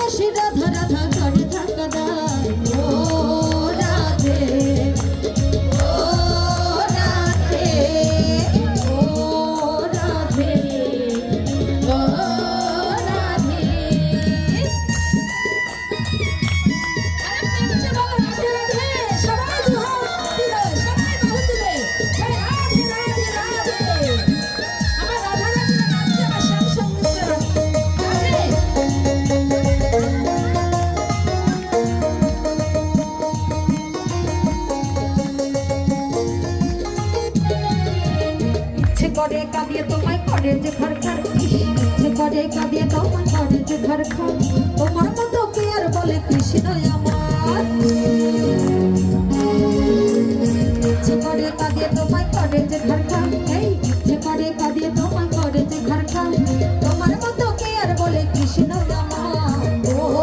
বসে রাধা রাধা করে থাকা দায় ও রাধে ও রাধে ও রাধে ও রাধে। করে কাঁদিয়ে তোমায় করে যে ঘর ঘর ইচ্ছে করে কাঁদিয়ে তোমায় করে যে ঘর ঘর তোমার মতো কে আর বলে কৃষ্ণ আমার ইচ্ছে করে কাঁদিয়ে তোমায় করে যে ঘর ঘর এই ইচ্ছে করে কাঁদিয়ে তোমায় করে যে ঘর ঘর তোমার মতো কে আর বলে কৃষ্ণ আমার ও